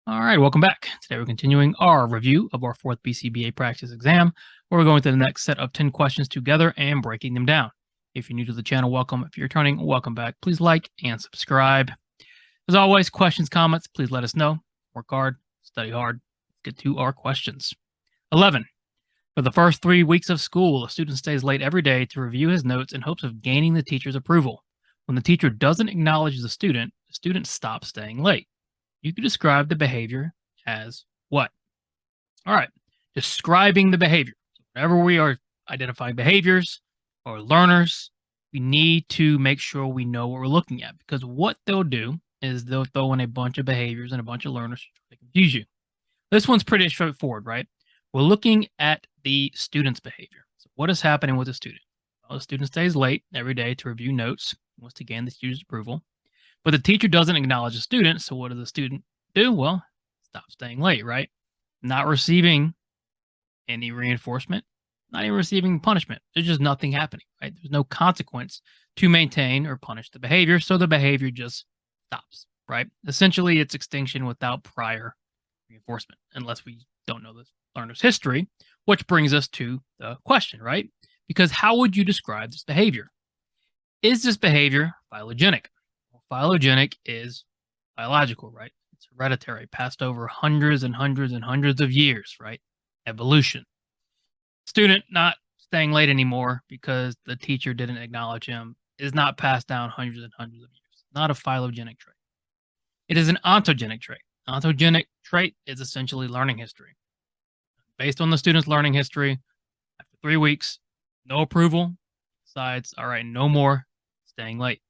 All right, welcome back. Today we're continuing our review of our fourth BCBA practice exam, where we're going through the next set of 10 questions together and breaking them down. If you're new to the channel, welcome. If you're returning, welcome back. Please like and subscribe. As always, questions, comments, please let us know. Work hard, study hard. Let's get to our questions. 11. For the first 3 weeks of school, a student stays late every day to review his notes in hopes of gaining the teacher's approval. When the teacher doesn't acknowledge the student stops staying late. You could describe the behavior as what? All right, describing the behavior. So whenever we are identifying behaviors or learners, we need to make sure we know what we're looking at, because what they'll do is they'll throw in a bunch of behaviors and a bunch of learners to confuse you. This one's pretty straightforward, right? We're looking at the student's behavior. So what is happening with the student? Well, the student stays late every day to review notes, wants to gain the teacher's approval. But the teacher doesn't acknowledge the student, so what does the student do? Well, stop staying late, right? Not receiving any reinforcement, not even receiving punishment. There's just nothing happening, right? There's no consequence to maintain or punish the behavior, so the behavior just stops, right? Essentially, it's extinction without prior reinforcement, unless we don't know the learner's history, which brings us to the question, right? Because how would you describe this behavior? Is this behavior phylogenetic? Phylogenetic is biological, right? It's hereditary, passed over hundreds and hundreds and hundreds of years, right? Evolution. Student not staying late anymore because the teacher didn't acknowledge him is not passed down hundreds and hundreds of years. Not a phylogenetic trait. It is an ontogenic trait. Ontogenic trait is essentially learning history. Based on the student's learning history, after 3 weeks, no approval, decides, all right, no more staying late.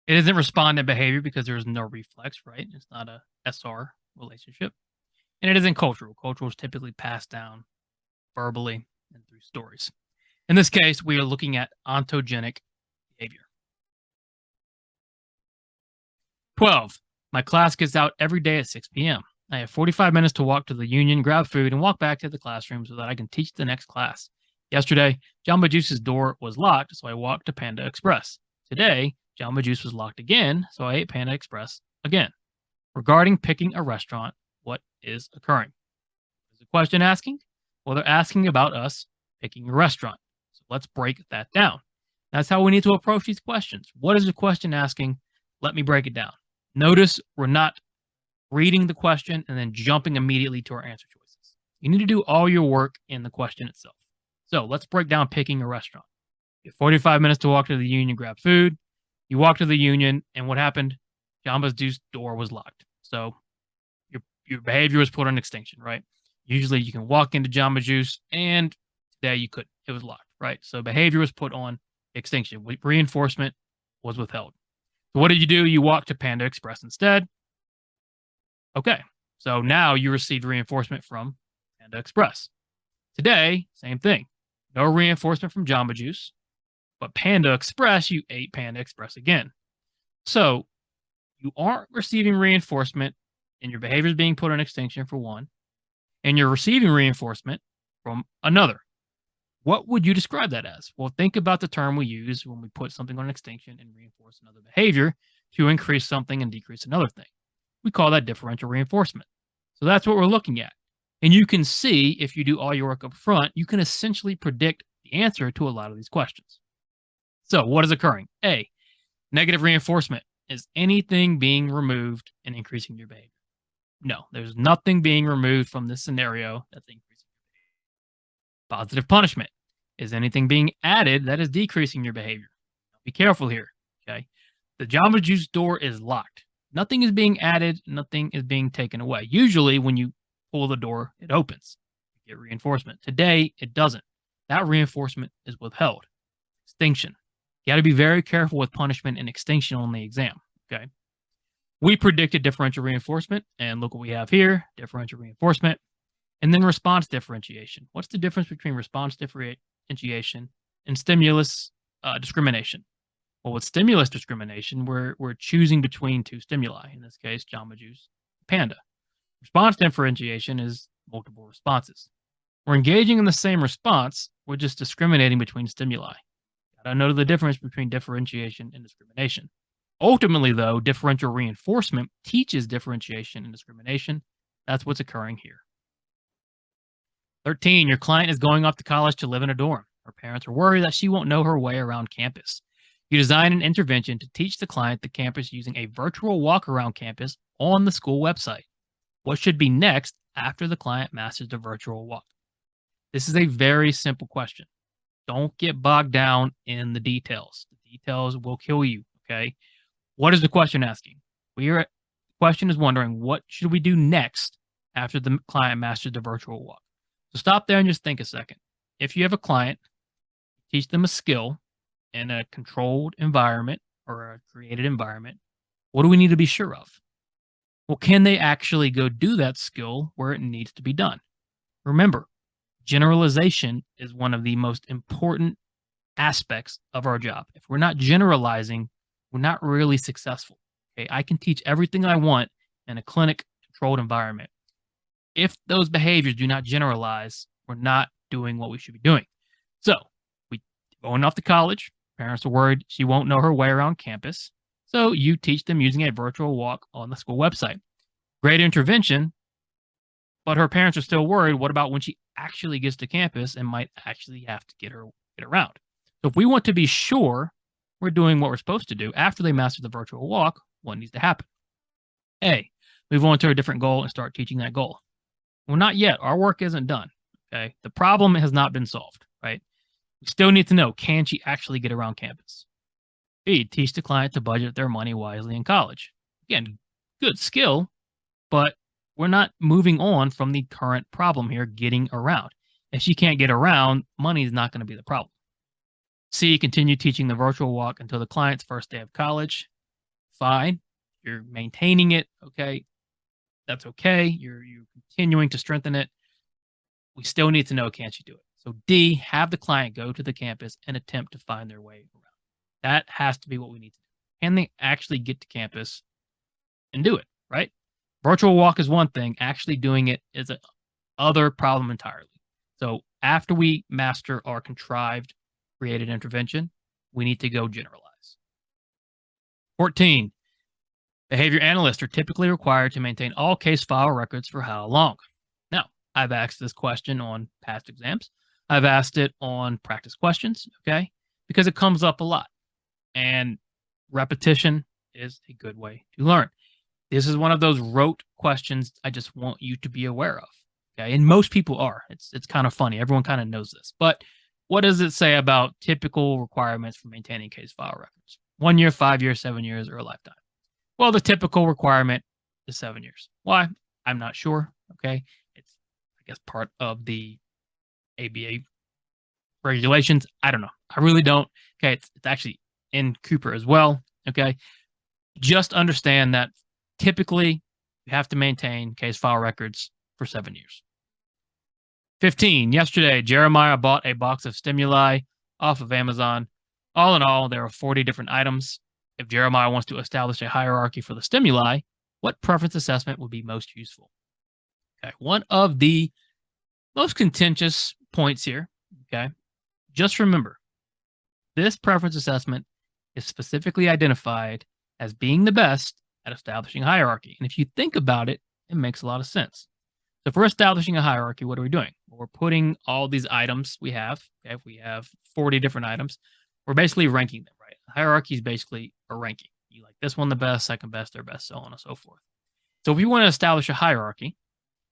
It isn't respondent behavior because there's no reflex, right? It's not a SR relationship. And it isn't cultural. Cultural is typically passed down verbally and through stories. In this case, we are looking at ontogenic behavior. 12. My class gets out every day at 6 p.m. I have 45 minutes to walk to the union, grab food, and walk back to the classroom so that I can teach the next class. Yesterday, Jamba Juice's door was locked, so I walked to Panda Express. Today, Jamba Juice was locked again, so I ate Panda Express again. Regarding picking a restaurant, what is occurring? Is the question asking? Well, they're asking about us picking a restaurant. So let's break that down. That's how we need to approach these questions. What is the question asking? Let me break it down. Notice we're not reading the question and then jumping immediately to our answer choices. You need to do all your work in the question itself. So let's break down picking a restaurant. You have 45 minutes to walk to the union, grab food. You walk to the union, and what happened? Jamba Juice's door was locked. So your behavior was put on extinction, right? Usually you can walk into Jamba Juice, and today you couldn't. It was locked, right? So behavior was put on extinction. Reinforcement was withheld. So what did you do? You walked to Panda Express instead. Okay, so now you received reinforcement from Panda Express. Today, same thing. No reinforcement from Jamba Juice. But Panda Express, you ate Panda Express again. So you aren't receiving reinforcement, and your behavior is being put on extinction for one, and you're receiving reinforcement from another. What would you describe that as? Well, think about the term we use when we put something on extinction and reinforce another behavior to increase something and decrease another thing. We call that differential reinforcement. So that's what we're looking at. And you can see, if you do all your work up front, you can essentially predict the answer to a lot of these questions. So what is occurring? A, negative reinforcement. Is anything being removed and increasing your behavior? No, there's nothing being removed from this scenario that's increasing your behavior. Positive punishment. Is anything being added that is decreasing your behavior? Be careful here, okay? The Jamba Juice door is locked. Nothing is being added. Nothing is being taken away. Usually when you pull the door, it opens. You get reinforcement. Today, it doesn't. That reinforcement is withheld. Extinction. You got to be very careful with punishment and extinction on the exam, okay? We predicted differential reinforcement, and look what we have here, differential reinforcement, and then response differentiation. What's the difference between response differentiation and stimulus discrimination? Well, with stimulus discrimination, we're choosing between two stimuli, in this case, Jamba Juice, Panda. Response differentiation is multiple responses. We're engaging in the same response, we're just discriminating between stimuli. Gotta know the difference between differentiation and discrimination. Ultimately, though, differential reinforcement teaches differentiation and discrimination. That's what's occurring here. 13, your client is going off to college to live in a dorm. Her parents are worried that she won't know her way around campus. You design an intervention to teach the client the campus using a virtual walk around campus on the school website. What should be next after the client masters the virtual walk? This is a very simple question. Don't get bogged down in the details. The details will kill you, okay? What is the question asking? The question is wondering, what should we do next after the client masters the virtual walk? So stop there and just think a second. If you have a client, teach them a skill in a controlled environment or a created environment, what do we need to be sure of? Well, can they actually go do that skill where it needs to be done? Remember, generalization is one of the most important aspects of our job. If we're not generalizing, we're not really successful. Okay, I can teach everything I want in a clinic controlled environment. If those behaviors do not generalize, we're not doing what we should be doing. So, we going off to college, parents are worried she won't know her way around campus. So, you teach them using a virtual walk on the school website. Great intervention, but her parents are still worried. What about when she actually gets to campus and might actually have to get around? So, if we want to be sure we're doing what we're supposed to do after they master the virtual walk, what needs to happen? A, move on to a different goal and start teaching that goal. Well, not yet. Our work isn't done. Okay. The problem has not been solved, right? We still need to know, can she actually get around campus? B, teach the client to budget their money wisely in college. Again, good skill, but we're not moving on from the current problem here, getting around. If she can't get around, money is not going to be the problem. C, continue teaching the virtual walk until the client's first day of college. Fine. You're maintaining it. Okay. That's okay. You're continuing to strengthen it. We still need to know, can she do it? So D, have the client go to the campus and attempt to find their way around. That has to be what we need to do. Can they actually get to campus and do it, right? Virtual walk is one thing. Actually doing it is another problem entirely. So after we master our contrived created intervention, we need to go generalize. 14, behavior analysts are typically required to maintain all case file records for how long? Now, I've asked this question on past exams. I've asked it on practice questions, okay? Because it comes up a lot. And repetition is a good way to learn. This is one of those rote questions I just want you to be aware of, okay? And most people are. It's kind of funny. Everyone kind of knows this. But what does it say about typical requirements for maintaining case file records? 1 year, 5 years, 7 years, or a lifetime? Well, the typical requirement is 7 years. Why? I'm not sure. Okay. It's, I guess, part of the ABA regulations. I don't know. I really don't. Okay. It's actually in Cooper as well. Okay. Just understand that typically you have to maintain case file records for 7 years. 15, yesterday, Jeremiah bought a box of stimuli off of Amazon. All in all, there are 40 different items. If Jeremiah wants to establish a hierarchy for the stimuli, what preference assessment would be most useful? Okay, one of the most contentious points here, okay, just remember, this preference assessment is specifically identified as being the best at establishing hierarchy. And if you think about it, it makes a lot of sense. So if we're establishing a hierarchy, what are we doing? Well, we're putting all these items we have. Okay, if we have 40 different items, we're basically ranking them, right? Hierarchy is basically a ranking. You like this one the best, second best, third best, so on and so forth. So if we want to establish a hierarchy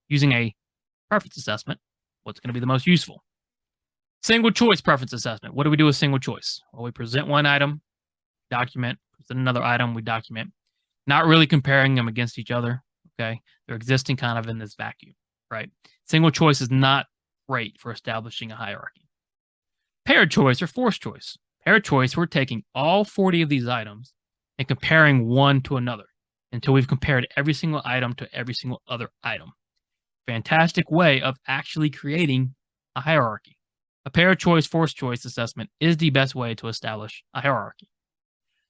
using a preference assessment, what's going to be the most useful? Single choice preference assessment. What do we do with single choice? Well, we present one item, document, present another item, we document. Not really comparing them against each other, okay? They're existing kind of in this vacuum, right? Single choice is not great for establishing a hierarchy. Paired choice or forced choice. Paired choice, we're taking all 40 of these items and comparing one to another until we've compared every single item to every single other item. Fantastic way of actually creating a hierarchy. A paired choice, forced choice assessment is the best way to establish a hierarchy.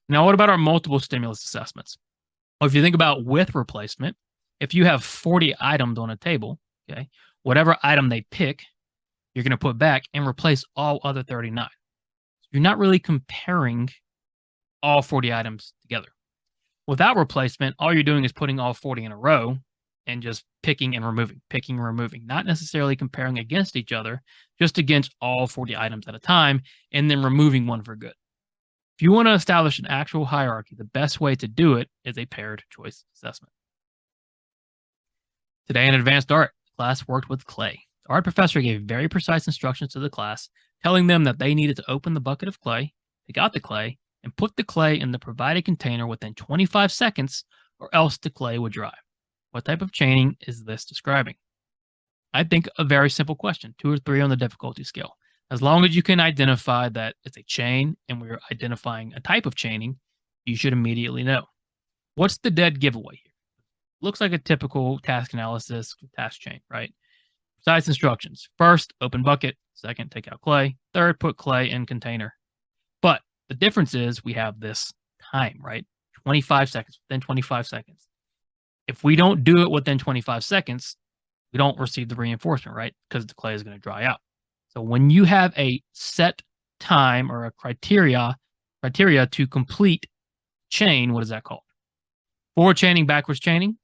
Now, what about our multiple stimulus assessments? Well, if you think about with replacement, if you have 40 items on a table, okay, whatever item they pick, you're going to put back and replace all other 39. You're not really comparing all 40 items together. Without replacement, all you're doing is putting all 40 in a row and just picking and removing, not necessarily comparing against each other, just against all 40 items at a time, and then removing one for good. If you want to establish an actual hierarchy, the best way to do it is a paired choice assessment. Today in advanced art, the class worked with clay. The art professor gave very precise instructions to the class, telling them that they needed to open the bucket of clay, take out the clay, and put the clay in the provided container within 25 seconds, or else the clay would dry. What type of chaining is this describing? I think a very simple question, 2 or 3 on the difficulty scale. As long as you can identify that it's a chain and we're identifying a type of chaining, you should immediately know. What's the dead giveaway here? Looks like a typical task analysis task chain, right? Precise instructions. First, open bucket. Second, take out clay. Third, put clay in container. But the difference is we have this time, right? 25 seconds, within 25 seconds. If we don't do it within 25 seconds, we don't receive the reinforcement, right? Because the clay is going to dry out. So when you have a set time or a criteria to complete chain, what is that called? Forward chaining, backwards chaining?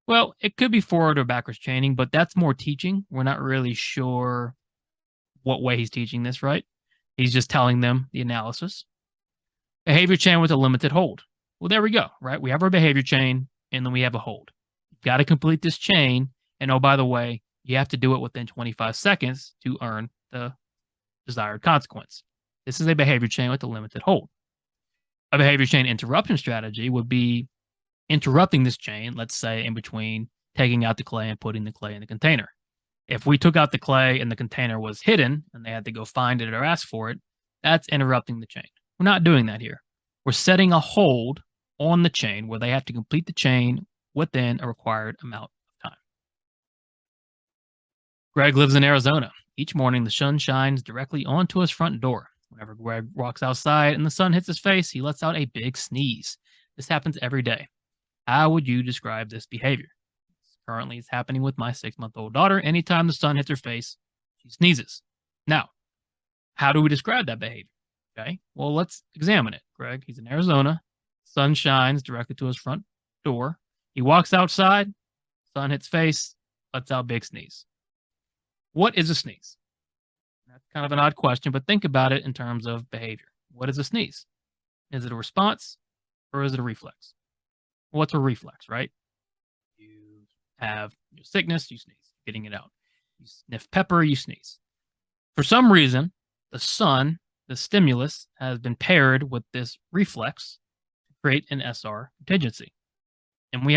Well, it could be forward or backwards chaining, but that's more teaching. We're not really sure what way he's teaching this, right? He's just telling them the analysis. Behavior chain with a limited hold. Well, there we go, right? We have our behavior chain, and then we have a hold. You've got to complete this chain, and oh, by the way, you have to do it within 25 seconds to earn the desired consequence. This is a behavior chain with a limited hold. A behavior chain interruption strategy would be interrupting this chain, let's say in between taking out the clay and putting the clay in the container. If we took out the clay and the container was hidden and they had to go find it or ask for it, that's interrupting the chain. We're not doing that here. We're setting a hold on the chain where they have to complete the chain within a required amount of time. Greg lives in Arizona. Each morning, the sun shines directly onto his front door. Whenever Greg walks outside and the sun hits his face, he lets out a big sneeze. This happens every day. How would you describe this behavior? Currently, it's happening with my 6-month-old daughter. Anytime the sun hits her face, she sneezes. Now, how do we describe that behavior? Okay, well, let's examine it. Greg, he's in Arizona. Sun shines directly to his front door. He walks outside. Sun hits face. Lets out big sneeze. What is a sneeze? That's kind of an odd question, but think about it in terms of behavior. What is a sneeze? Is it a response or is it a reflex? What's a reflex, right? You have your sickness, you sneeze, getting it out. You sniff pepper, you sneeze. For some reason, the sun, the stimulus, has been paired with this reflex to create an SR contingency. And when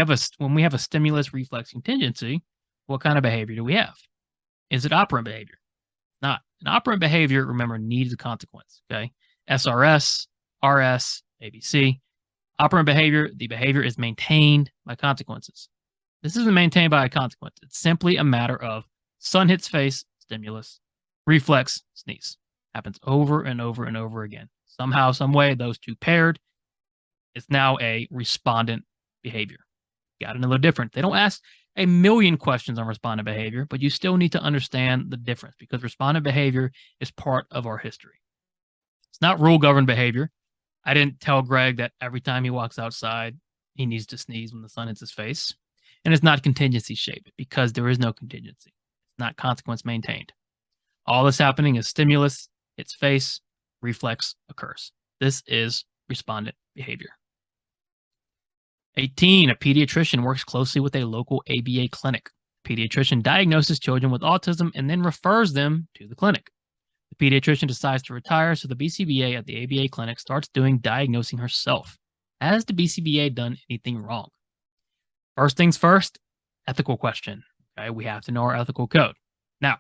we have a stimulus reflex contingency, what kind of behavior do we have? Is it operant behavior? Not. An operant behavior, remember, needs a consequence, okay? SRS, RS, ABC. Operant behavior, the behavior is maintained by consequences. This isn't maintained by a consequence. It's simply a matter of sun hits face, stimulus, reflex, sneeze. Happens over and over and over again. Somehow, some way, those two paired, it's now a respondent behavior. Got to know they're different. They don't ask a million questions on respondent behavior, but you still need to understand the difference because respondent behavior is part of our history. It's not rule-governed behavior. I didn't tell Greg that every time he walks outside, he needs to sneeze when the sun hits his face. And it's not contingency shaped because there is no contingency. It's not consequence maintained. All that's happening is stimulus, hits face, reflex occurs. This is respondent behavior. 18, a pediatrician works closely with a local ABA clinic. The pediatrician diagnoses children with autism and then refers them to the clinic. The pediatrician decides to retire, so the BCBA at the ABA clinic starts doing diagnosing herself. Has the BCBA done anything wrong? First things first, ethical question. Okay, we have to know our ethical code. Now,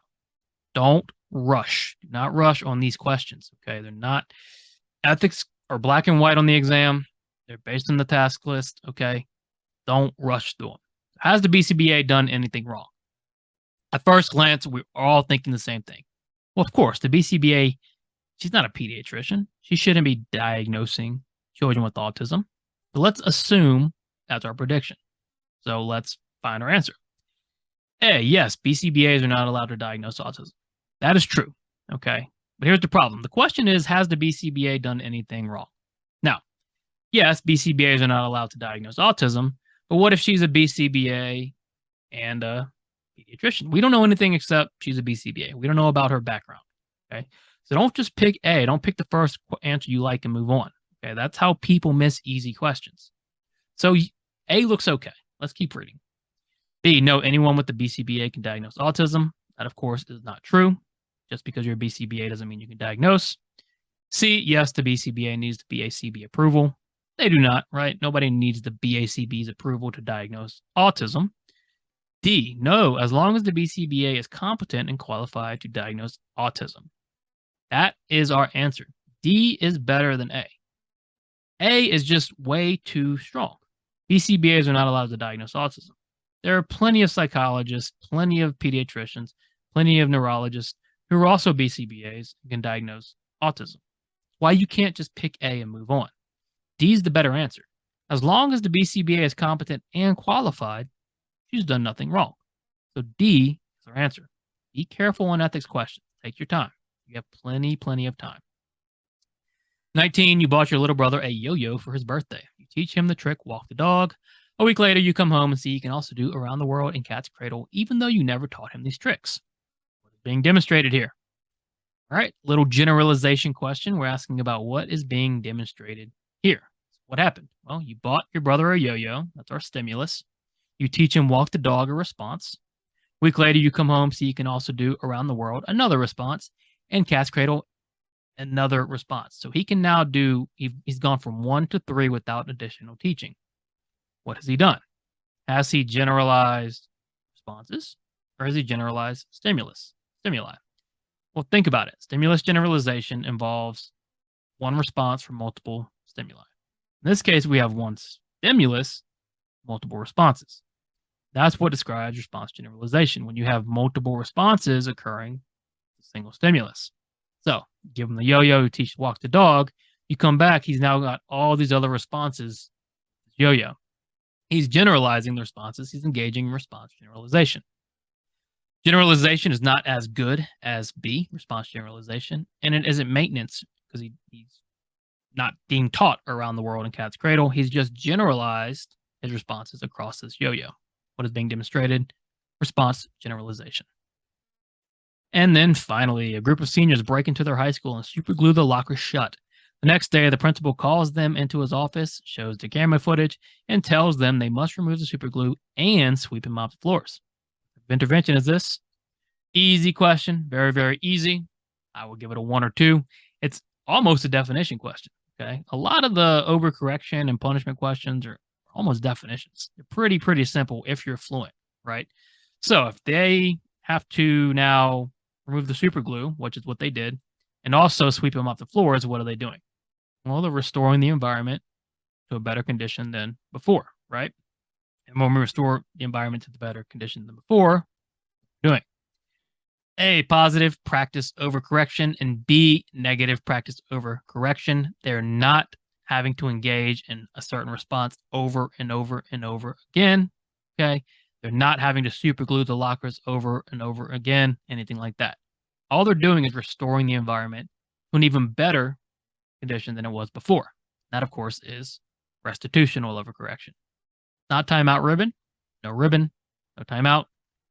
don't rush. Do not rush on these questions. Okay, they're not ethics are black and white on the exam. They're based on the task list, okay? Don't rush through them. Has the BCBA done anything wrong? At first glance, we're all thinking the same thing. Well, of course, the BCBA, she's not a pediatrician. She shouldn't be diagnosing children with autism. But let's assume that's our prediction. So let's find our answer. A, yes, BCBAs are not allowed to diagnose autism. That is true, okay? But here's the problem. The question is, has the BCBA done anything wrong? Now, yes, BCBAs are not allowed to diagnose autism, but what if she's a BCBA and a pediatrician? We don't know anything except she's a BCBA. We don't know about her background. Okay. So don't just pick A. Don't pick the first answer you like and move on. Okay. That's how people miss easy questions. So A looks okay. Let's keep reading. B, no, anyone with the BCBA can diagnose autism. That, of course, is not true. Just because you're a BCBA doesn't mean you can diagnose. C, yes, the BCBA needs the BACB approval. They do not, right? Nobody needs the BACB's approval to diagnose autism. D, no, as long as the BCBA is competent and qualified to diagnose autism. That is our answer. D is better than A. A is just way too strong. BCBAs are not allowed to diagnose autism. There are plenty of psychologists, plenty of pediatricians, plenty of neurologists who are also BCBAs and can diagnose autism. Why you can't just pick A and move on. D is the better answer. As long as the BCBA is competent and qualified, she's done nothing wrong. So D is our answer. Be careful on ethics questions. Take your time. You have plenty of time. 19, you bought your little brother a yo-yo for his birthday. You teach him the trick, walk the dog. A week later, you come home and see he can also do around the world in cat's cradle, even though you never taught him these tricks. What is being demonstrated here? All right, little generalization question. We're asking about what is being demonstrated here. What happened? Well, you bought your brother a yo-yo. That's our stimulus. You teach him walk the dog, a response. A week later, you come home, see he can also do around the world, another response, and cat's cradle, another response. So he can now do, he's gone from 1 to 3 without additional teaching. What has he done? Has he generalized responses or has he generalized stimuli? Well, think about it. Stimulus generalization involves one response for multiple stimuli. In this case, we have one stimulus, multiple responses. That's what describes response generalization, when you have multiple responses occurring to a single stimulus. So, give him the yo-yo, teach walk the dog. You come back, he's now got all these other responses. Yo-yo. He's generalizing the responses. He's engaging in response generalization. Generalization is not as good as B, response generalization, and it isn't maintenance because he's not being taught around the world in cat's cradle. He's just generalized his responses across this yo-yo. What is being demonstrated? Response generalization. And then finally, a group of seniors break into their high school and superglue the lockers shut. The next day, the principal calls them into his office, shows the camera footage, and tells them they must remove the superglue and sweep and mop the floors. What intervention is this? Easy question. Very easy. I will give it a 1 or 2. It's almost a definition question. Okay. A lot of the overcorrection and punishment questions are almost definitions. They're pretty simple if you're fluent, right? So if they have to now remove the superglue, which is what they did, and also sweep them off the floors, what are they doing? Well, they're restoring the environment to a better condition than before, right? And when we restore the environment to the better condition than before, doing A, positive practice over correction, and B, negative practice over correction. They're not having to engage in a certain response over and over again, okay? They're not having to superglue the lockers over and over again, anything like that. All they're doing is restoring the environment to an even better condition than it was before. That, of course, is restitution all over correction. Not timeout ribbon, no timeout.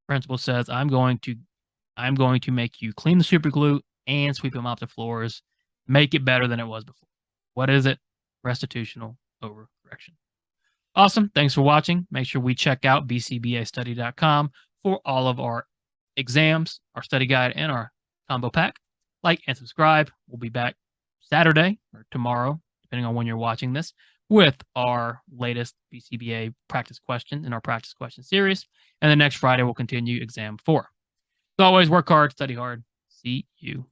Principal says, I'm going to make you clean the superglue and sweep them off the floors, make it better than it was before. What is it? Restitutional over correction. Awesome. Thanks for watching. Make sure we check out bcbastudy.com for all of our exams, our study guide, and our combo pack. Like and subscribe. We'll be back Saturday or tomorrow, depending on when you're watching this, with our latest BCBA practice question in our practice question series. And then next Friday, we'll continue exam 4. As always, work hard, study hard. See you